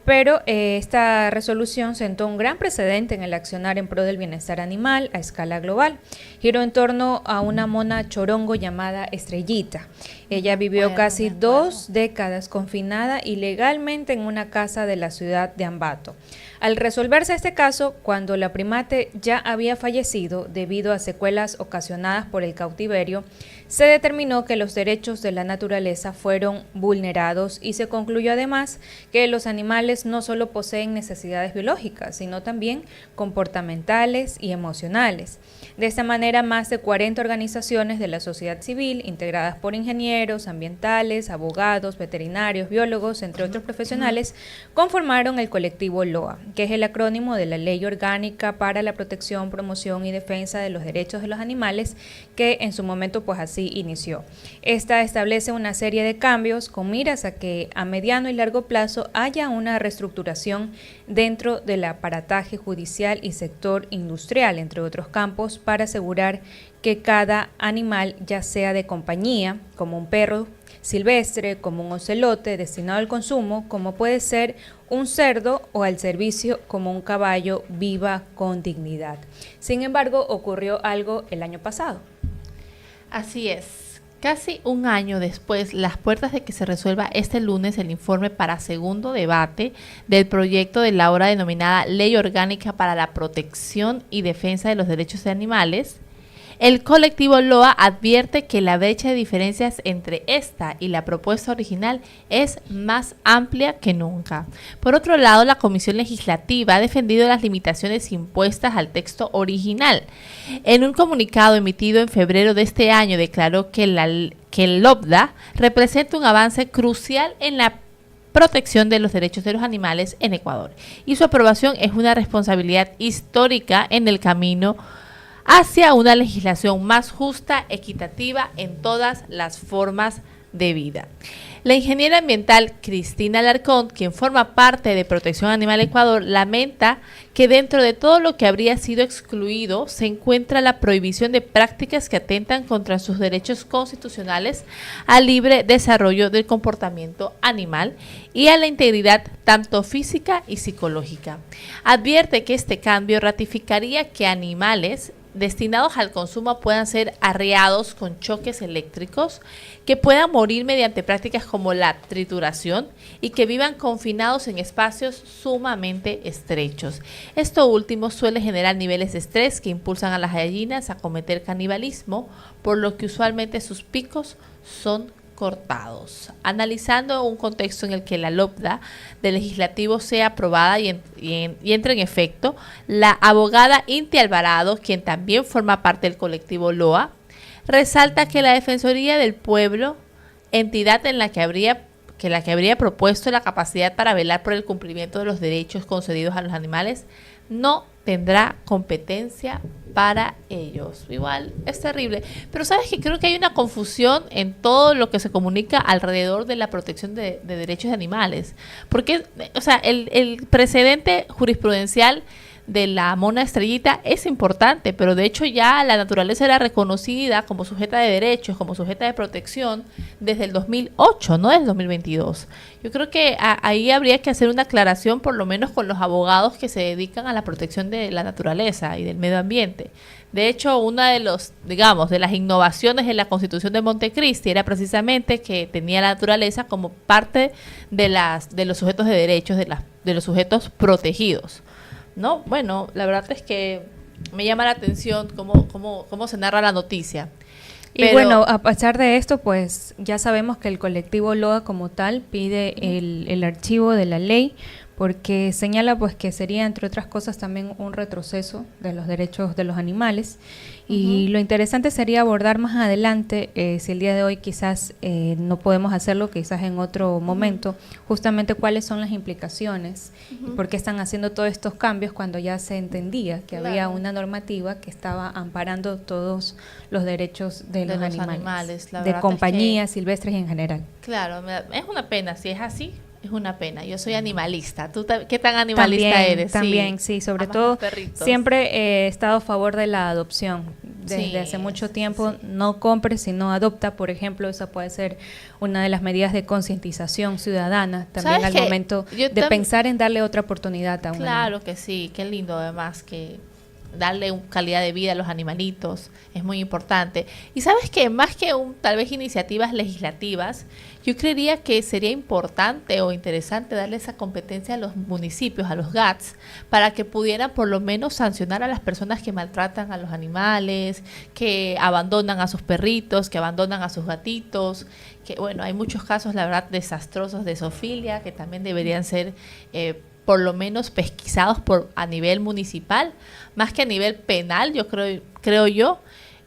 Pero esta resolución sentó un gran precedente en el accionar en pro del bienestar animal a escala global. Giró en torno a una mona chorongo llamada Estrellita. Ella vivió casi 2 décadas confinada ilegalmente en una casa de la ciudad de Ambato. Al resolverse este caso, cuando la primate ya había fallecido debido a secuelas ocasionadas por el cautiverio, se determinó que los derechos de la naturaleza fueron vulnerados y se concluyó además que los animales no solo poseen necesidades biológicas, sino también comportamentales y emocionales. De esta manera, más de 40 organizaciones de la sociedad civil, integradas por ingenieros, ingenieros ambientales, abogados, veterinarios, biólogos, entre otros profesionales, conformaron el colectivo LOA, que es el acrónimo de la Ley Orgánica para la Protección, Promoción y Defensa de los Derechos de los Animales, que en su momento pues así inició. Esta establece una serie de cambios con miras a que a mediano y largo plazo haya una reestructuración dentro del aparataje judicial y sector industrial, entre otros campos, para asegurar que cada animal, ya sea de compañía, como un perro silvestre, como un ocelote destinado al consumo, como puede ser un cerdo, o al servicio como un caballo, viva con dignidad. Sin embargo, ocurrió algo el año pasado.
Así es. Casi un año después, las puertas de que se resuelva este lunes el informe para segundo debate del proyecto de la ahora denominada Ley Orgánica para la Protección y Defensa de los Derechos de Animales, el colectivo LOA advierte que la brecha de diferencias entre esta y la propuesta original es más amplia que nunca. Por otro lado, la Comisión Legislativa ha defendido las limitaciones impuestas al texto original. En un comunicado emitido en febrero de este año, declaró que el LOPDA representa un avance crucial en la protección de los derechos de los animales en Ecuador, y su aprobación es una responsabilidad histórica en el camino hacia una legislación más justa, equitativa en todas las formas de vida. La ingeniera ambiental Cristina Alarcón, quien forma parte de Protección Animal Ecuador, lamenta que dentro de todo lo que habría sido excluido se encuentra la prohibición de prácticas que atentan contra sus derechos constitucionales al libre desarrollo del comportamiento animal y a la integridad tanto física y psicológica. Advierte que este cambio ratificaría que animales destinados al consumo puedan ser arreados con choques eléctricos, que puedan morir mediante prácticas como la trituración y que vivan confinados en espacios sumamente estrechos. Esto último suele generar niveles de estrés que impulsan a las gallinas a cometer canibalismo, por lo que usualmente sus picos son cortados. Analizando un contexto en el que la LOPDA del legislativo sea aprobada y entre en efecto, la abogada Inti Alvarado, quien también forma parte del colectivo LOA, resalta que la Defensoría del Pueblo, entidad en la que habría propuesto la capacidad para velar por el cumplimiento de los derechos concedidos a los animales, no tendrá competencia para ellos. Igual es terrible, pero sabes que creo que hay una confusión en todo lo que se comunica alrededor de la protección de derechos de animales, porque, o sea, el precedente jurisprudencial de la mona estrellita es importante, pero de hecho ya la naturaleza era reconocida como sujeta de derechos, como sujeta de protección desde el 2008, no desde el 2022. Yo creo que ahí habría que hacer una aclaración, por lo menos con los abogados que se dedican a la protección de la naturaleza y del medio ambiente. De hecho, una de de las innovaciones de la Constitución de Montecristi era precisamente que tenía la naturaleza como parte de los sujetos de derechos, de los sujetos protegidos, ¿no? Bueno, la verdad es que me llama la atención cómo se narra la noticia.
Y bueno, a pesar de esto, pues ya sabemos que el colectivo LOA como tal pide el archivo de la ley, porque señala pues que sería, entre otras cosas, también un retroceso de los derechos de los animales. Y lo interesante sería abordar más adelante, si el día de hoy quizás no podemos hacerlo, quizás en otro momento, justamente cuáles son las implicaciones y por qué están haciendo todos estos cambios cuando ya se entendía que había una normativa que estaba amparando todos los derechos de los animales de compañías silvestres en general.
Claro, es una pena, si es así. Es una pena. Yo soy animalista. ¿Tú qué tan animalista eres?
También, sí. Sobre todo, siempre he estado a favor de la adopción. Desde hace mucho tiempo, no compre, sino adopta. Por ejemplo, esa puede ser una de las medidas de concientización ciudadana. También al momento de pensar en darle otra oportunidad a un animal.
Claro que sí. Qué lindo, además, que darle calidad de vida a los animalitos es muy importante. Y sabes que más que tal vez iniciativas legislativas, yo creería que sería importante o interesante darle esa competencia a los municipios, a los GATS, para que pudieran por lo menos sancionar a las personas que maltratan a los animales, que abandonan a sus perritos, que abandonan a sus gatitos, que bueno, hay muchos casos, la verdad, desastrosos de zoofilia que también deberían ser por lo menos pesquisados a nivel municipal, más que a nivel penal, creo yo.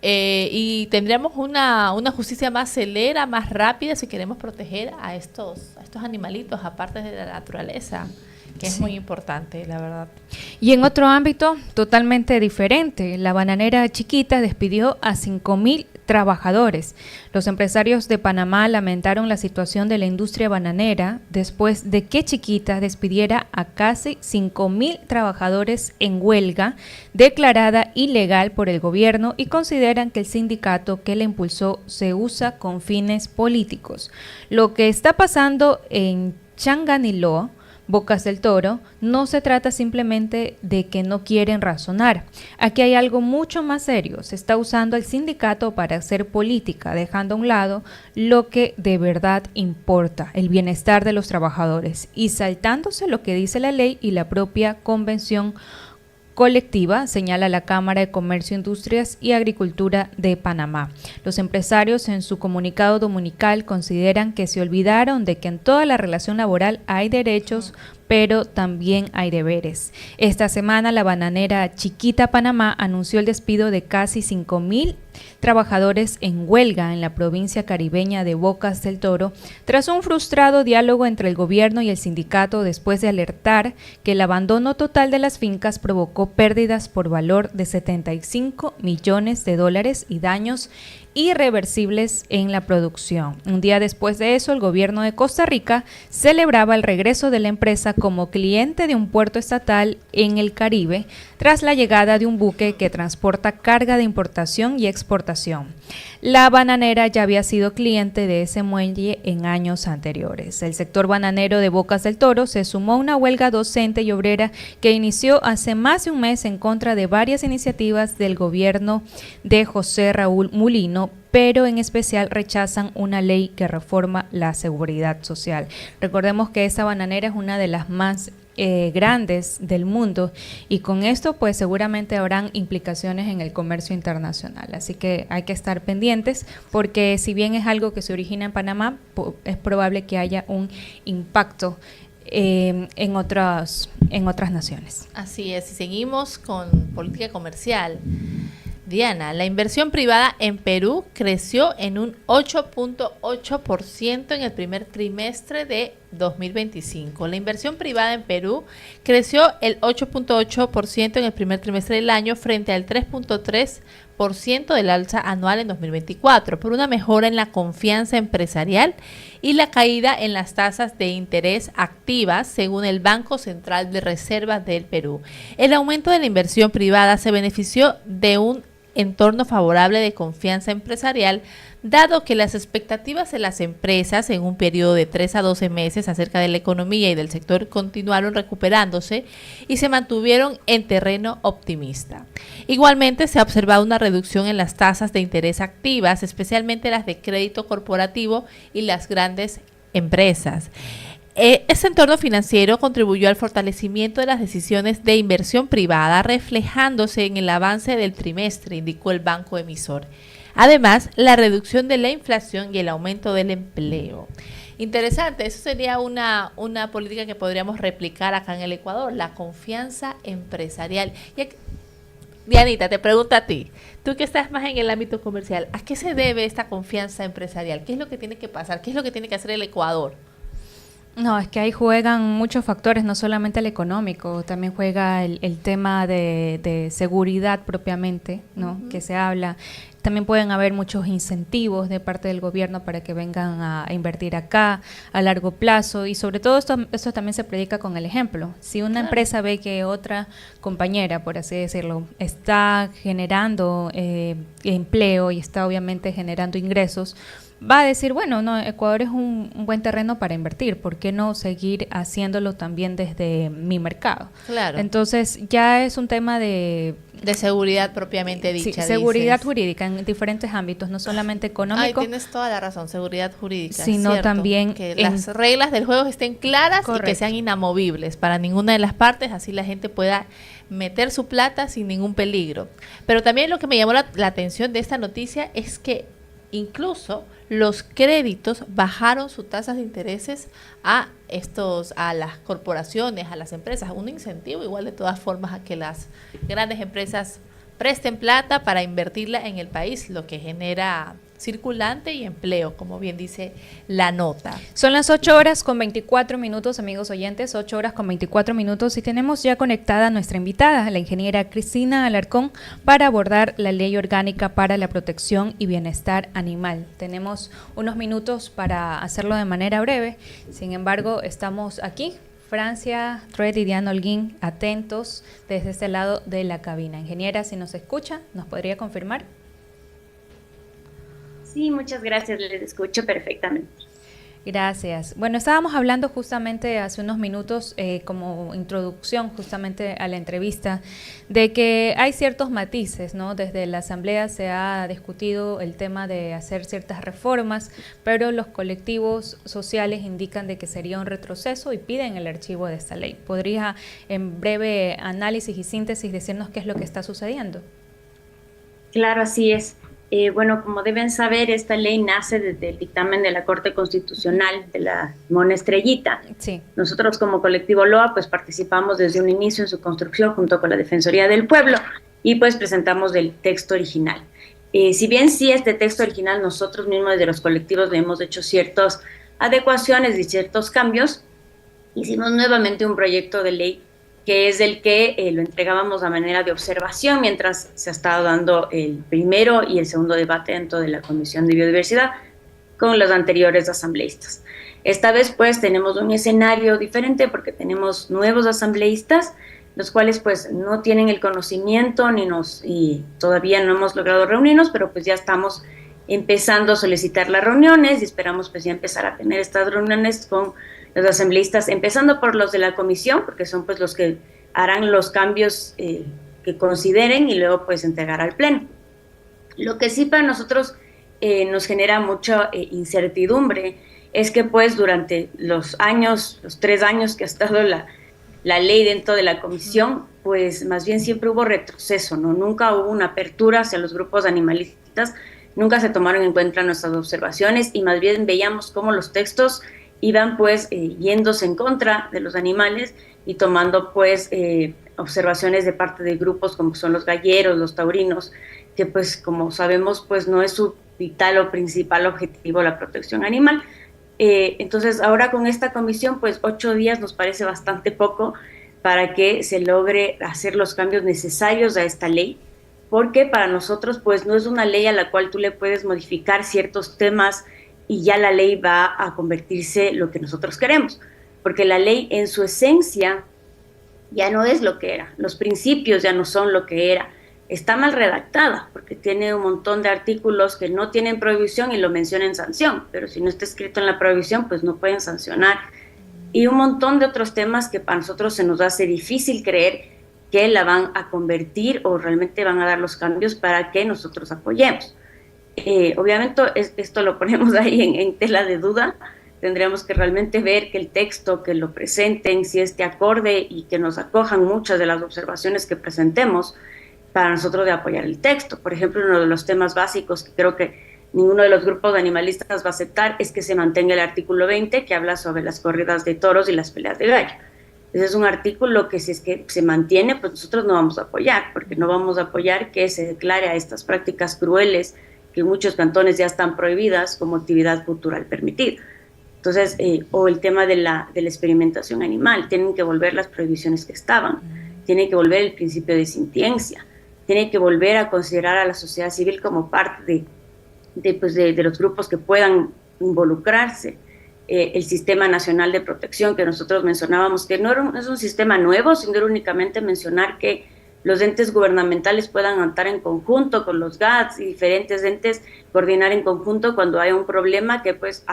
y tendríamos una justicia más celera, más rápida si queremos proteger a estos animalitos, aparte de la naturaleza, que es muy importante, la verdad.
Y en otro ámbito totalmente diferente, la bananera Chiquita despidió a 5,000 trabajadores. Los empresarios de Panamá lamentaron la situación de la industria bananera después de que Chiquita despidiera a casi 5,000 trabajadores en huelga declarada ilegal por el gobierno y consideran que el sindicato que la impulsó se usa con fines políticos. Lo que está pasando en Changaniló, Bocas del Toro, no se trata simplemente de que no quieren razonar. Aquí hay algo mucho más serio. Se está usando el sindicato para hacer política, dejando a un lado lo que de verdad importa, el bienestar de los trabajadores, y saltándose lo que dice la ley y la propia convención colectiva, señala la Cámara de Comercio, Industrias y Agricultura de Panamá. Los empresarios en su comunicado dominical consideran que se olvidaron de que en toda la relación laboral hay derechos, pero también hay deberes. Esta semana la bananera Chiquita Panamá anunció el despido de casi 5,000 trabajadores en huelga en la provincia caribeña de Bocas del Toro, tras un frustrado diálogo entre el gobierno y el sindicato después de alertar que el abandono total de las fincas provocó pérdidas por valor de $75 millones y daños irreversibles en la producción. Un día después de eso, el gobierno de Costa Rica celebraba el regreso de la empresa como cliente de un puerto estatal en el Caribe, tras la llegada de un buque que transporta carga de importación y exportación. La bananera ya había sido cliente de ese muelle en años anteriores. El sector bananero de Bocas del Toro se sumó a una huelga docente y obrera que inició hace más de un mes en contra de varias iniciativas del gobierno de José Raúl Mulino, pero en especial rechazan una ley que reforma la seguridad social. Recordemos que esta bananera es una de las más grandes del mundo, y con esto pues seguramente habrán implicaciones en el comercio internacional, así que hay que estar pendientes, porque si bien es algo que se origina en Panamá, es probable que haya un impacto en otras naciones.
Así es, y seguimos con política comercial. Diana, la inversión privada en Perú creció en un 8.8% en el primer trimestre de 2025. La inversión privada en Perú creció el 8.8% en el primer trimestre del año frente al 3.3% del alza anual en 2024, por una mejora en la confianza empresarial y la caída en las tasas de interés activas, según el Banco Central de Reservas del Perú. El aumento de la inversión privada se benefició de un entorno favorable de confianza empresarial, dado que las expectativas de las empresas en un periodo de 3 a 12 meses acerca de la economía y del sector continuaron recuperándose y se mantuvieron en terreno optimista. Igualmente, se ha observado una reducción en las tasas de interés activas, especialmente las de crédito corporativo y las grandes empresas. Este entorno financiero contribuyó al fortalecimiento de las decisiones de inversión privada, reflejándose en el avance del trimestre, indicó el banco emisor. Además, la reducción de la inflación y el aumento del empleo. Interesante, eso sería una política que podríamos replicar acá en el Ecuador, la confianza empresarial. Y aquí, Dianita, te pregunto a ti, tú que estás más en el ámbito comercial, ¿a qué se debe esta confianza empresarial? ¿Qué es lo que tiene que pasar? ¿Qué es lo que tiene que hacer el Ecuador?
No, es que ahí juegan muchos factores, no solamente el económico, también juega el tema de seguridad propiamente, ¿no? Que se habla. También pueden haber muchos incentivos de parte del gobierno para que vengan a invertir acá a largo plazo, y sobre todo esto también se predica con el ejemplo. Si una empresa ve que otra compañera, por así decirlo, está generando empleo y está obviamente generando ingresos, va a decir, bueno, no, Ecuador es un buen terreno para invertir, ¿por qué no seguir haciéndolo también desde mi mercado?
Claro.
Entonces ya es un tema de
seguridad propiamente dicha.
Sí, seguridad jurídica en diferentes ámbitos, no solamente económico.
Ay, tienes toda la razón, seguridad jurídica.
Sino
¿cierto?
también
que las reglas del juego estén claras.
Correcto.
Y que sean inamovibles para ninguna de las partes, así la gente pueda meter su plata sin ningún peligro. Pero también lo que me llamó la atención de esta noticia es que incluso los créditos bajaron sus tasas de intereses a las corporaciones, a las empresas, un incentivo igual de todas formas a que las grandes empresas presten plata para invertirla en el país, lo que genera circulante y empleo, como bien dice la nota.
Son las 8:24, amigos oyentes, 8:24, y tenemos ya conectada a nuestra invitada, la ingeniera Cristina Alarcón, para abordar la Ley Orgánica para la Protección y Bienestar Animal. Tenemos unos minutos para hacerlo de manera breve, sin embargo, estamos aquí, Francia, Tred y Diana Holguín, atentos desde este lado de la cabina. Ingeniera, si nos escucha, ¿nos podría confirmar?
Sí, muchas gracias, les escucho perfectamente.
Gracias. Bueno, estábamos hablando justamente hace unos minutos, como introducción justamente a la entrevista, de que hay ciertos matices, ¿no? Desde la Asamblea se ha discutido el tema de hacer ciertas reformas, pero los colectivos sociales indican de que sería un retroceso y piden el archivo de esta ley. ¿Podría, en breve análisis y síntesis, decirnos qué es lo que está sucediendo?
Claro, así es. Bueno, como deben saber, esta ley nace desde el dictamen de la Corte Constitucional de la Mona Estrellita.
Sí.
Nosotros como colectivo LOA pues participamos desde un inicio en su construcción junto con la Defensoría del Pueblo y pues presentamos el texto original. Si bien sí este texto original nosotros mismos desde los colectivos le hemos hecho ciertas adecuaciones y ciertos cambios, hicimos nuevamente un proyecto de ley que es el que lo entregábamos a manera de observación mientras se ha estado dando el primero y el segundo debate dentro de la Comisión de Biodiversidad con los anteriores asambleístas. Esta vez pues tenemos un escenario diferente porque tenemos nuevos asambleístas, los cuales pues no tienen el conocimiento y todavía no hemos logrado reunirnos, pero pues ya estamos empezando a solicitar las reuniones y esperamos pues ya empezar a tener estas reuniones con los asambleístas, empezando por los de la comisión, porque son pues los que harán los cambios que consideren y luego pues entregar al pleno. Lo que sí para nosotros nos genera mucha incertidumbre es que pues durante los 3 años que ha estado la ley dentro de la comisión, pues más bien siempre hubo retroceso, ¿no? Nunca hubo una apertura hacia los grupos animalistas, nunca se tomaron en cuenta nuestras observaciones y más bien veíamos cómo los textos iban pues yéndose en contra de los animales y tomando pues observaciones de parte de grupos como son los galleros, los taurinos, que pues como sabemos pues no es su vital o principal objetivo la protección animal. Entonces ahora con esta comisión pues 8 días nos parece bastante poco para que se logre hacer los cambios necesarios a esta ley, porque para nosotros pues no es una ley a la cual tú le puedes modificar ciertos temas y ya la ley va a convertirse lo que nosotros queremos, porque la ley en su esencia ya no es lo que era, los principios ya no son lo que era, está mal redactada, porque tiene un montón de artículos que no tienen prohibición y lo menciona en sanción, pero si no está escrito en la prohibición, pues no pueden sancionar, y un montón de otros temas que para nosotros se nos hace difícil creer que la van a convertir o realmente van a dar los cambios para que nosotros apoyemos. Obviamente esto lo ponemos ahí en tela de duda, tendríamos que realmente ver que el texto, que lo presenten, si esté acorde y que nos acojan muchas de las observaciones que presentemos para nosotros de apoyar el texto. Por ejemplo, uno de los temas básicos que creo que ninguno de los grupos animalistas va a aceptar es que se mantenga el artículo 20 que habla sobre las corridas de toros y las peleas de gallo. Ese es un artículo que si es que se mantiene, pues nosotros no vamos a apoyar, porque no vamos a apoyar que se declare a estas prácticas crueles que en muchos cantones ya están prohibidas como actividad cultural permitida. Entonces, o el tema de la experimentación animal, tienen que volver las prohibiciones que estaban, tiene que volver el principio de sintiencia, tiene que volver a considerar a la sociedad civil como parte de los grupos que puedan involucrarse. El Sistema Nacional de Protección que nosotros mencionábamos, que no es un sistema nuevo, sino era únicamente mencionar que los entes gubernamentales puedan actuar en conjunto con los GATS y diferentes entes, coordinar en conjunto cuando haya un problema que pues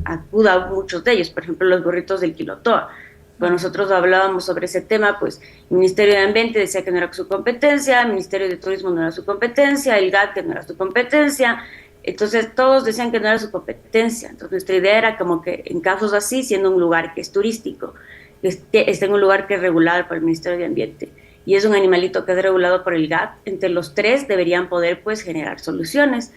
acuda a muchos de ellos, por ejemplo los burritos del Quilotoa. Cuando nosotros hablábamos sobre ese tema, pues el Ministerio de Ambiente decía que no era su competencia, el Ministerio de Turismo no era su competencia, el GAT que no era su competencia, entonces todos decían que no era su competencia. Entonces nuestra idea era como que en casos así, siendo un lugar que es turístico, que esté en un lugar que es regulado por el Ministerio de Ambiente, y es un animalito que es regulado por el GAT, entre los tres deberían poder pues generar soluciones.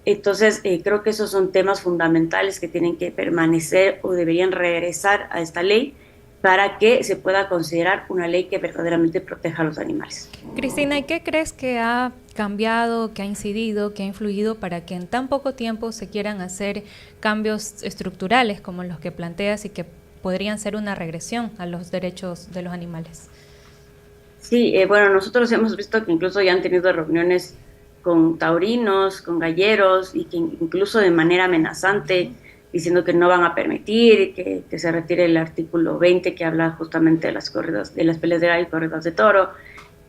Entonces creo que esos son temas fundamentales que tienen que permanecer o deberían regresar a esta ley para que se pueda considerar una ley que verdaderamente proteja a los animales.
Cristina, ¿y qué crees que ha cambiado, que ha incidido, que ha influido para que en tan poco tiempo se quieran hacer cambios estructurales como los que planteas y que podrían ser una regresión a los derechos de los animales?
Sí, bueno, nosotros hemos visto que incluso ya han tenido reuniones con taurinos, con galleros, y que incluso de manera amenazante, diciendo que no van a permitir que se retire el artículo 20 que habla justamente de las corridas, de las peleas de gallo y corridas de toro.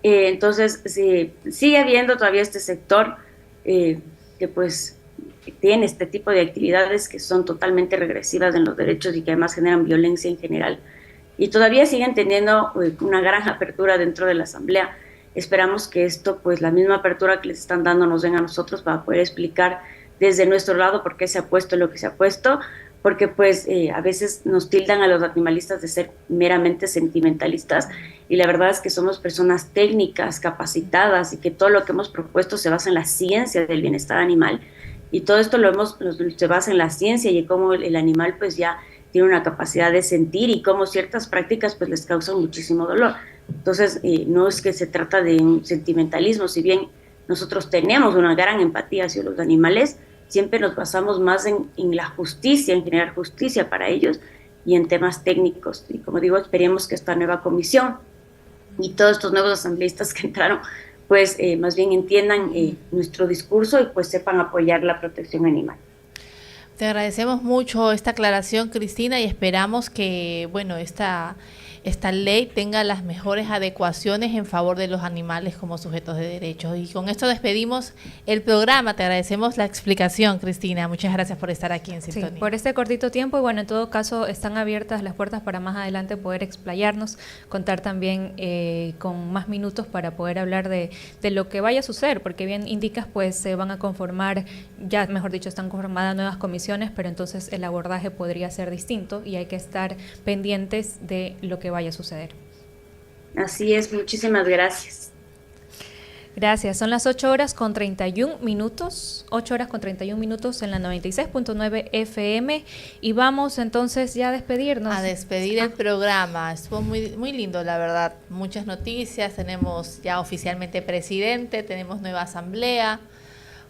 Entonces, sí, sigue habiendo todavía este sector que pues tiene este tipo de actividades que son totalmente regresivas en los derechos y que además generan violencia en general. Y todavía siguen teniendo una gran apertura dentro de la Asamblea. Esperamos que esto, pues la misma apertura que les están dando nos den a nosotros para poder explicar desde nuestro lado por qué se ha puesto lo que se ha puesto, porque pues a veces nos tildan a los animalistas de ser meramente sentimentalistas, y la verdad es que somos personas técnicas, capacitadas, y que todo lo que hemos propuesto se basa en la ciencia del bienestar animal, y todo esto se basa en la ciencia y en cómo el animal pues ya tiene una capacidad de sentir y cómo ciertas prácticas pues les causan muchísimo dolor. Entonces no es que se trata de un sentimentalismo, si bien nosotros tenemos una gran empatía hacia los animales, siempre nos basamos más en la justicia, en generar justicia para ellos y en temas técnicos. Y como digo, esperemos que esta nueva comisión y todos estos nuevos asambleístas que entraron, pues más bien entiendan nuestro discurso y pues sepan apoyar la protección animal.
Te agradecemos mucho esta aclaración, Cristina, y esperamos que, bueno, esta ley tenga las mejores adecuaciones en favor de los animales como sujetos de derechos. Y con esto despedimos el programa. Te agradecemos la explicación, Cristina. Muchas gracias por estar aquí en sintonía.
Sí, por este cortito tiempo, y bueno, en todo caso están abiertas las puertas para más adelante poder explayarnos, contar también con más minutos para poder hablar de lo que vaya a suceder, porque bien indicas, pues se van a conformar, ya mejor dicho, están conformadas nuevas comisiones, pero entonces el abordaje podría ser distinto y hay que estar pendientes de lo que vaya a suceder.
Así es, muchísimas gracias.
Gracias, son las 8:31, 8:31 en la 96.9 FM, y vamos entonces ya a despedirnos.
A despedir el programa. Estuvo muy, muy lindo, la verdad. Muchas noticias, tenemos ya oficialmente presidente, tenemos nueva asamblea,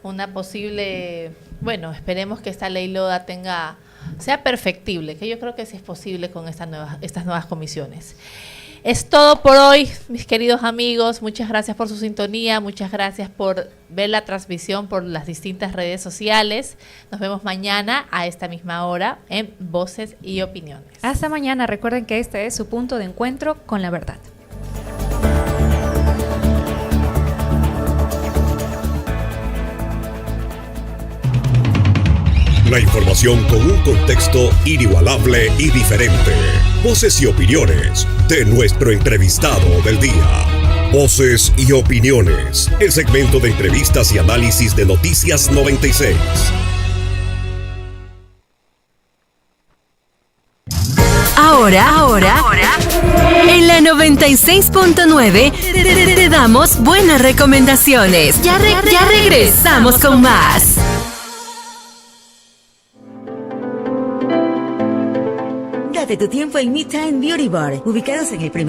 una posible, bueno, esperemos que esta ley LODA sea perfectible, que yo creo que sí es posible con estas nuevas comisiones. Es todo por hoy, mis queridos amigos. Muchas gracias por su sintonía, muchas gracias por ver la transmisión por las distintas redes sociales. Nos vemos mañana a esta misma hora en Voces y Opiniones.
Hasta mañana. Recuerden que este es su punto de encuentro con la verdad.
La información con un contexto inigualable y diferente. Voces y opiniones de nuestro entrevistado del día. Voces y opiniones. El segmento de entrevistas y análisis de Noticias 96.
Ahora, en la 96.9 te damos buenas recomendaciones. Ya regresamos con más.
Date tu tiempo en Me Time Beauty Bar, ubicados en el primer